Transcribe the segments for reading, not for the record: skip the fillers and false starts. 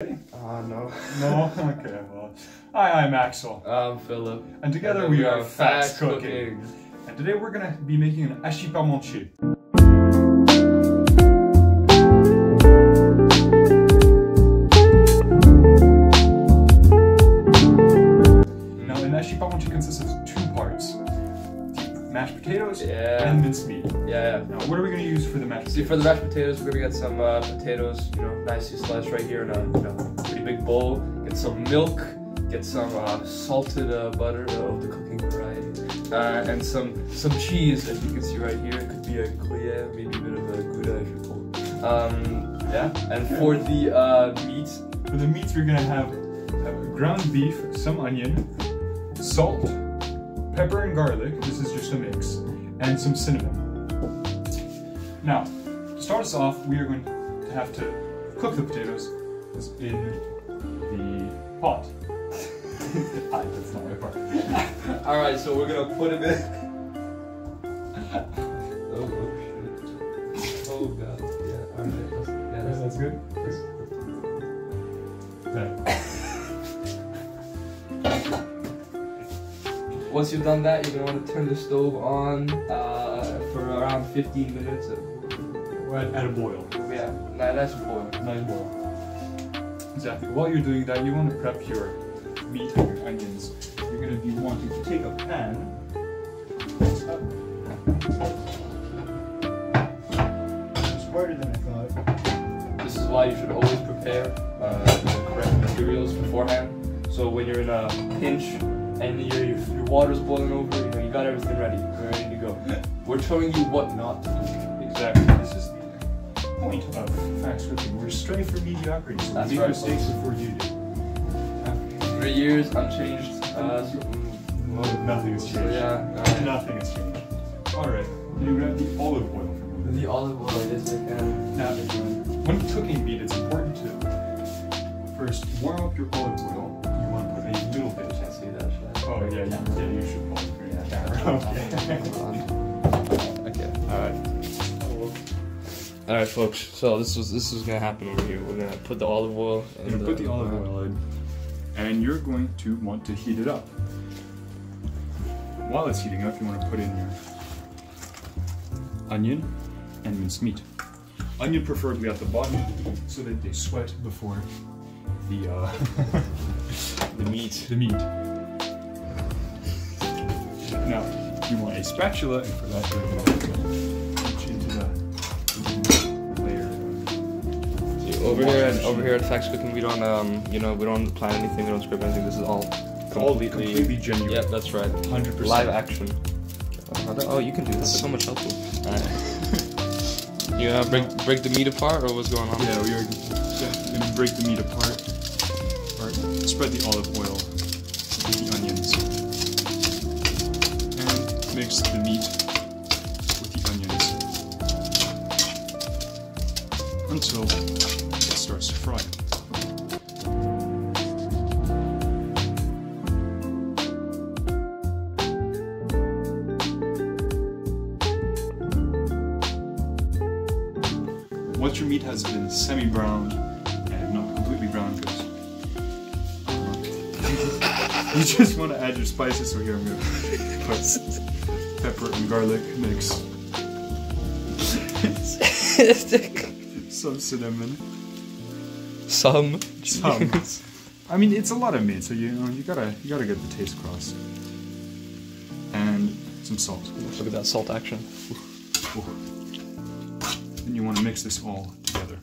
No. No? Okay, well. Hi, I'm Axel. I'm Philip. And together we are Facts Cooking. And today we're going to be making an Hachi Parmentier. Now, an Hachi Parmentier consists of two parts. Mashed potatoes and minced meat. Yeah. Now, what are we going to use for the mashed potatoes? See, for the mashed potatoes, we're going to get some potatoes, nicely sliced right here in a pretty big bowl. Get some milk, get some salted butter of the cooking variety, and some cheese, as you can see right here. It could be a gruyere, maybe a bit of a gouda if you're cold. And for the meat, we're going to have ground beef, some onion, salt, pepper and garlic, this is just a mix, and some cinnamon. Now, to start us off, we are going to have to cook the potatoes in the pot. That's not my part. Alright, so we're gonna put him in. Oh shit. Oh god. Yeah, alright. That's good? Okay. Once you've done that, you're going to want to turn the stove on for around 15 minutes. At a boil. Yeah, nice boil. Nice boil. Exactly. While you're doing that, you want to prep your meat and your onions. You're going to be wanting to take a pan. It's harder than I thought. This is why you should always prepare the correct materials beforehand. So when you're in a pinch, and your water's boiling over, you got everything ready. We're ready to go. We're showing you what not to do. Exactly. This is the point of Facts Cooking. We're straight for mediocrity, so that's make right, mistakes before you do. 3 years, unchanged. Nothing has changed. So yeah. Nothing has changed. Alright, you grab the olive oil from me. The olive oil, yes I can. Now, when cooking meat, it's important to first warm up your olive oil. You want to put a little bit. I see that. Oh yeah, you should probably bring the camera. Okay. All right, folks. So this is gonna happen over here. We're gonna put the olive oil. You're gonna put the olive oil in, and you're going to want to heat it up. While it's heating up, you want to put in your onion and minced meat. Onion preferably at the bottom, so that they sweat before the meat. The meat. Now, you want a spatula, and for that you're going to reach into the layer. See, over here at Facts Cooking, we don't we don't plan anything, we don't script anything. This is all completely genuine. Yep, that's right. 100%. Live action. Oh, you can do this. So much helpful. You break the meat apart, or what's going on? Yeah, we are going to break the meat apart. Spread the olive oil with the onions. And mix the meat with the onions until it starts to fry. Once your meat has been semi-browned, and not completely brown, because you just want to add your spices. So here I'm going to put pepper and garlic mix, some cinnamon, some. I mean, it's a lot of meat, so you gotta get the taste across, and some salt. Look at that salt action. Then you want to mix this all together.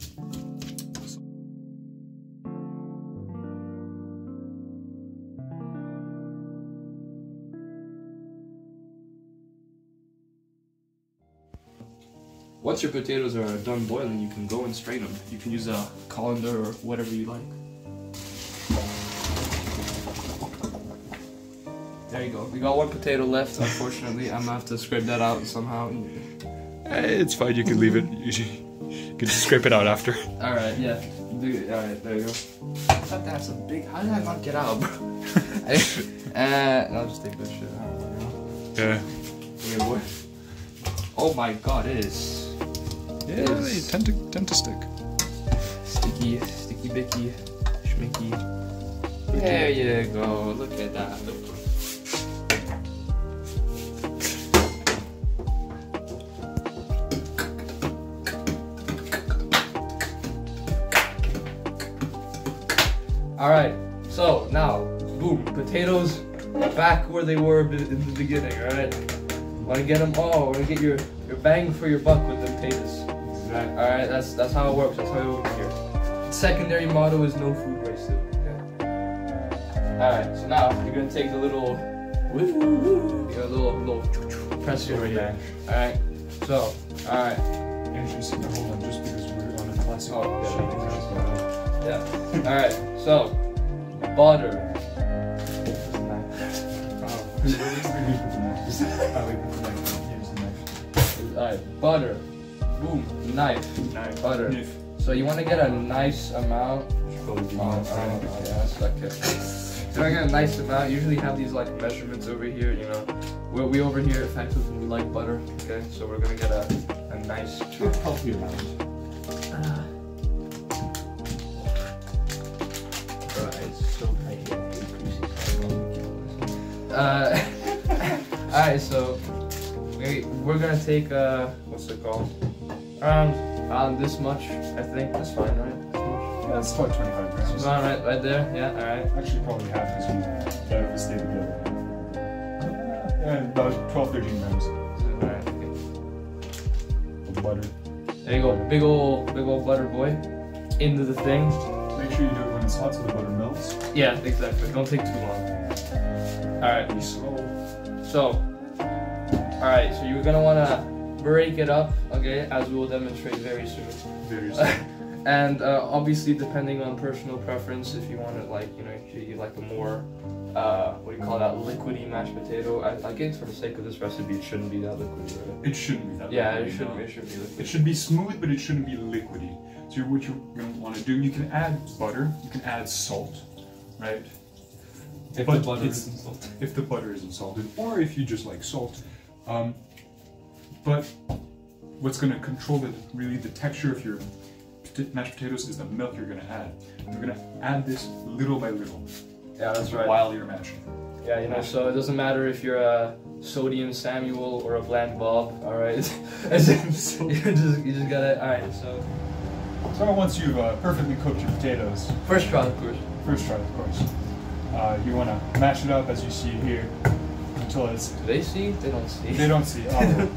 Once your potatoes are done boiling, you can go and strain them. You can use a colander or whatever you like. There you go. We got one potato left, unfortunately. I'm gonna have to scrape that out somehow. It's fine, you can leave it. You can just scrape it out after. Alright, yeah. Alright, there you go. That's a big... How did that not get out, bro? I'll just take this shit out. Yeah. Okay, boy. Oh my god, it is... Yeah, they tend to stick. Sticky bicky. Mickey. There you go. Look at that. Alright, so now, boom, potatoes back where they were in the beginning, alright? Want to get them all, want to get your bang for your buck with them potatoes. Exactly. Alright, that's how it works, that's how it works here. Secondary motto is no food wasted. Okay? Alright, so now you're going to take the little, little press here right here. Alright, so, alright. Interesting, hold on, just because we're on a classic. Oh, yeah. Alright, so butter. Alright, butter. Boom, knife. Butter. So you want to get a nice amount. Yeah, that's okay. So I get a nice amount. Usually have these like measurements over here, you know. We over here effectively we like butter. Okay, so we're gonna get a nice healthy amount. Alright, so we're gonna take what's it called? Around this much, I think. That's fine, right? Yeah, that's about 25 grams. It's on right there. Yeah, alright. Actually, probably half because we better to stay together. Yeah, about 12-13 grams Alright, okay. of butter. There you go, big old butter boy into the thing. Make sure you do it when it's hot so the butter melts. Yeah, exactly. Don't take too long. Alright. Be slow. So, alright, so you're gonna wanna break it up, okay, as we will demonstrate very soon. Very slow. And obviously, depending on personal preference, if you want it like, you know, if you like a more, what do you call that, liquidy mashed potato. I guess for the sake of this recipe, it shouldn't be that liquidy, right? It shouldn't be that liquidy. Yeah, it shouldn't be liquidy. It should be smooth, but it shouldn't be liquidy. So what you're going to want to do, you can add butter, you can add salt, right? If the butter isn't salted. If the butter isn't salted, or if you just like salt. But what's going to control really the texture of your mashed potatoes is the milk you're going to add. You're going to add this little by little. Yeah, that's right. While you're mashing. Yeah, you know, so it doesn't matter if you're a sodium Samuel or a bland Bob, alright? you just gotta, alright, so once you've perfectly cooked your potatoes, first try, of course. You want to mash it up as you see here until it's... Do they see? They don't see. They don't see. Oh.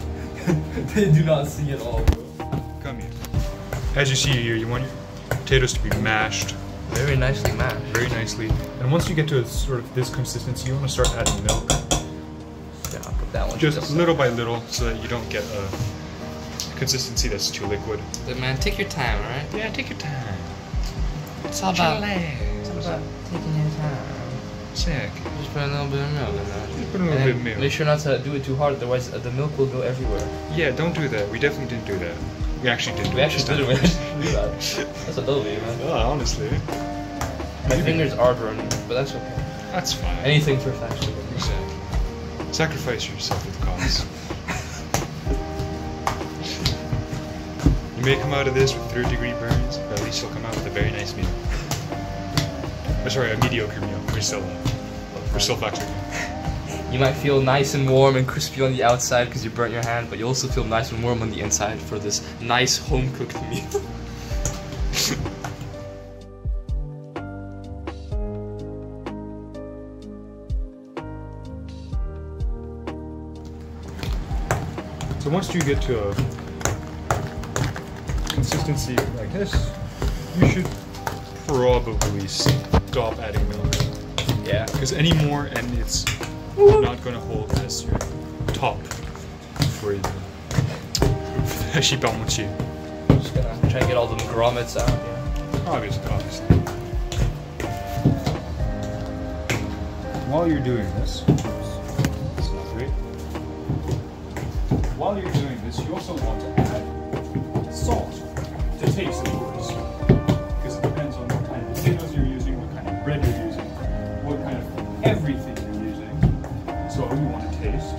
They do not see at all, bro. Come here. As you see here, you want your potatoes to be mashed. Very nicely mashed. Very nicely. And once you get to sort of this consistency, you want to start adding milk. Yeah, I'll put that one. Just little by little so that you don't get a consistency that's too liquid. But man, take your time, alright? Yeah, take your time. It's all about taking your time. Sick. Just put a little bit of milk in there. Just put a little bit of milk. Make sure not to do it too hard, otherwise the milk will go everywhere. Yeah, don't do that. We definitely didn't do that. We actually didn't do that. We actually did that. That's a W, man. Oh, honestly. My fingers are burning, but that's okay. That's fine. Anything for fashion. Exactly. Sacrifice yourself for the cause. You may come out of this with 3rd-degree burns, but at least you'll come out with a very nice meal. Oh, sorry, a mediocre meal. We're still factoring. You might feel nice and warm and crispy on the outside because you burnt your hand, but you also feel nice and warm on the inside for this nice home-cooked meal. So once you get to a consistency like this, you should probably stop adding milk. Yeah. Because any more and it's not going to hold as your top for the Hachi Parmentier. I'm just gonna try and get all the grommets out. Yeah. Obviously. While you're doing this, that's not great. While you're doing this, you also want to add salt to taste, of course. Because it depends on what kind of potatoes you're using, what kind of bread you're using, what kind of everything you're using. So you want to taste.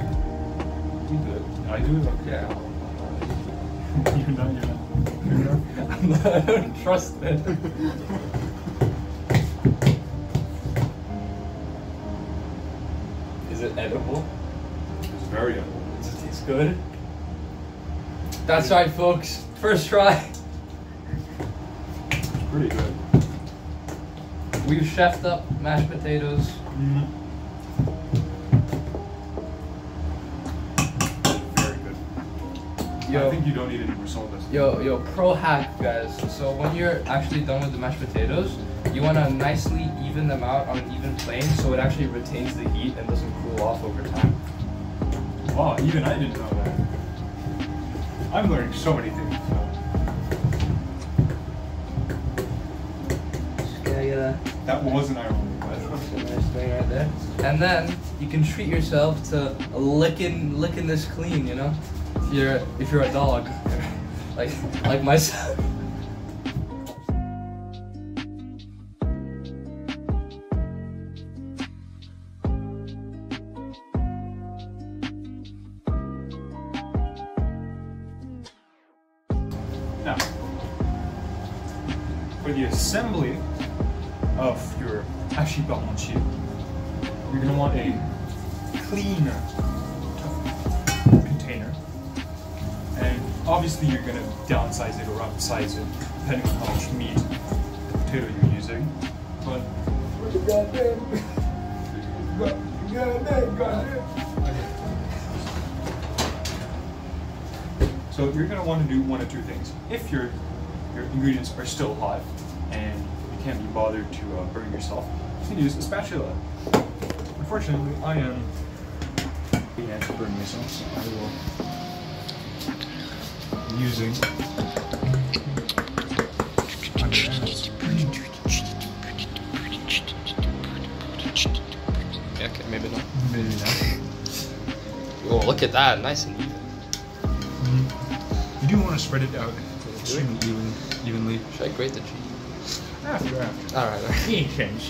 You do it. I do it? Okay. You're not. I don't trust it. edible. It's very edible. Does it taste good? That's right, folks. First try. It's pretty good. We've chefed up mashed potatoes. Very good. Yo. I think you don't need any more salt. Yo, pro hack, guys. So when you're actually done with the mashed potatoes, you want to nicely even them out on an even plane so it actually retains the heat and doesn't cool off over time. Wow, even I didn't know that. I'm learning so many things. Yeah. That wasn't ironic. Nice thing right there. And then you can treat yourself to licking this clean, you know? If you're a dog. like myself. Now, for the assembly of your Hachi Parmentier, you're going to want a clean container. And obviously you're going to downsize it or upsize it, depending on how much meat the potato you're using. But so you're going to want to do one of two things. If your ingredients are still hot and you can't be bothered to burn yourself, you can use a spatula. Unfortunately, I am being to burn myself, so I will be using. Okay, maybe not. Maybe not. Oh, look at that, nice and even. You do want to spread it out extremely evenly. Should I grate the cheese? After. Alright. Patience.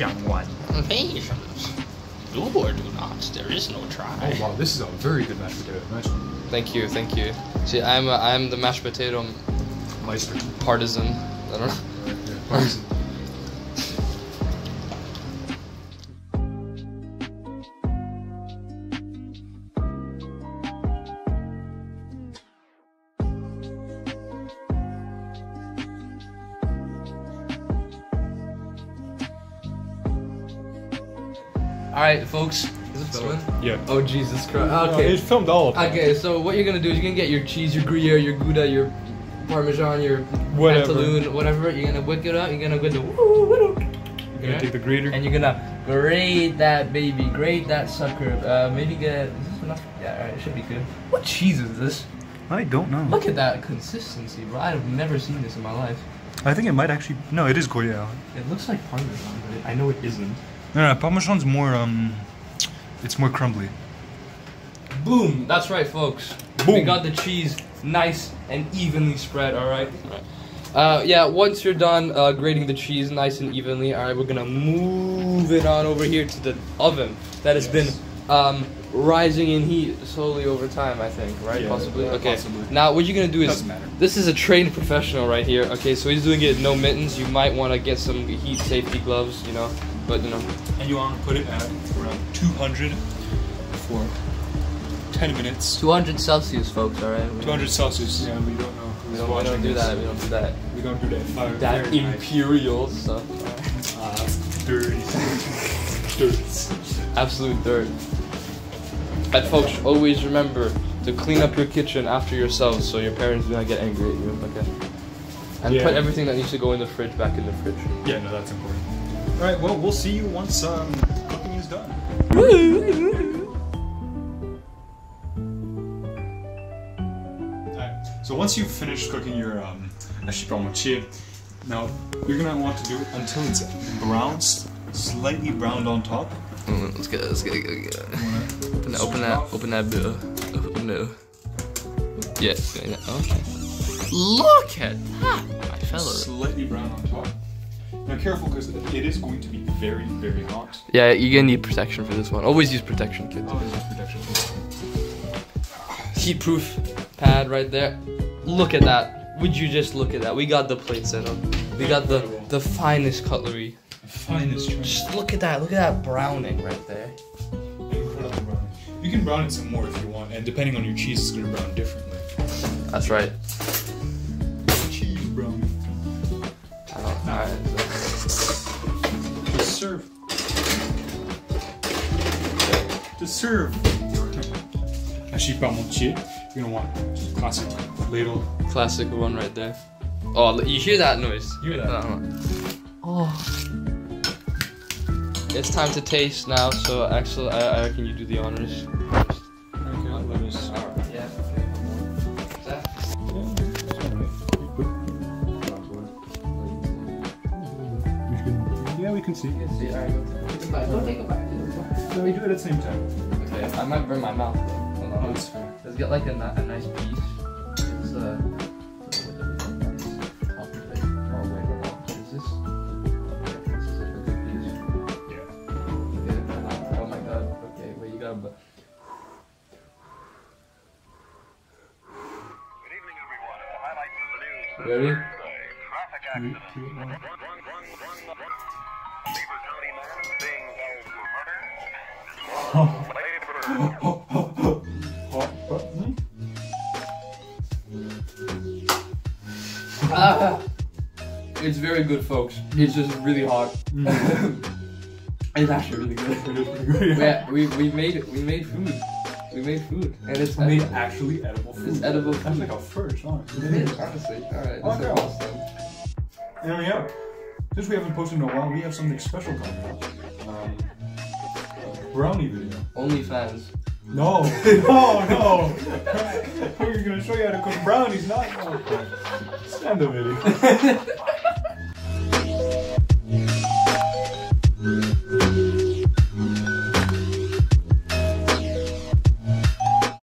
Do or do not. There is no try. Oh wow, this is a very good mashed potato. Imagine. Thank you. See, I'm the mashed potato Meister. partisan. I don't know. Yeah, partisan. Alright, folks. Is it filming? Yeah. Oh, Jesus Christ. No, Okay. it filmed all of them. Okay, so what you're gonna do is you're gonna get your cheese, your Gruyere, your Gouda, your Parmesan, your Whatever. Pantaloon, whatever. You're gonna whip it up. You're gonna go to You're gonna take the grater. and you're gonna grate that baby, grate that sucker. Maybe get. Is this enough? Yeah, alright, it should be good. What cheese is this? I don't know. Look at that consistency, bro. I've never seen this in my life. I think it might actually. No, it is Gruyere. It looks like Parmesan, but I know it isn't. No, Parmesan's more it's more crumbly. Boom! That's right, folks. Boom. We got the cheese nice and evenly spread. All right. Yeah. Once you're done grating the cheese nice and evenly, all right, we're gonna move it on over here to the oven that has been rising in heat slowly over time. I think, right? Yeah, possibly. Okay. possibly. Now, what you're gonna do is Doesn't matter. this is a trained professional right here. Okay, so he's doing it no mittens. You might want to get some heat safety gloves, you know. But you know. And you want to put it at around 200 for 10 minutes. 200 Celsius, folks. All right. 200 Celsius. Yeah, we don't know. We don't do that. We don't do that. We don't do that. That Very nice. imperial stuff. Dirty. Dirt. Absolute dirt. And folks, always remember to clean up your kitchen after yourselves so your parents do not get angry at you. Okay. And Yeah. put everything that needs to go in the fridge back in the fridge. Yeah, no, that's important. All right, well, we'll see you once cooking is done. Alright, so once you've finished cooking your Hachi Parmentier, now you're gonna want to do it until it's brown, slightly browned on top. Let's get. Open that bit. Yeah. Okay. Look at that, my fella. Slightly brown on top. Now careful, because it is going to be very, very hot. Yeah, you're gonna need protection for this one. Always use protection, kids. Oh, this is protection. Heat-proof pad right there. Look at that. Would you just look at that? We got the plate set up. We got the finest cutlery. The finest choice. Just look at that. Look at that browning right there. Incredible browning. You can brown it some more if you want, and depending on your cheese, it's gonna brown differently. That's right. Cheese brown. Alright. Just serve. To serve. Hachi Parmentier. You're gonna want just a classic ladle. Classic one right there. Oh, you hear that noise? Hear that? Oh. It's time to taste now, so Axel, I reckon you do the honors. Okay, let me just. Alright, yeah. Is that? Yeah, we can see. See, alright, go take a bite. So we do it at the same time. Okay, I might burn my mouth though. Hold on. That's fair. Let's get like a nice piece. It's Ready? Three, 2, 1. It's very good, folks. It's just really hot. It's actually really good. Yeah, we made food. We made food, and it's made actually edible food. It's edible That's food. like a first, huh? It is, honestly. Alright, Oh, this is no. awesome. And we have, since we haven't posted in a while, we have something special coming up. A brownie video. OnlyFans. No, no. We're gonna show you how to cook brownies, not stand the video.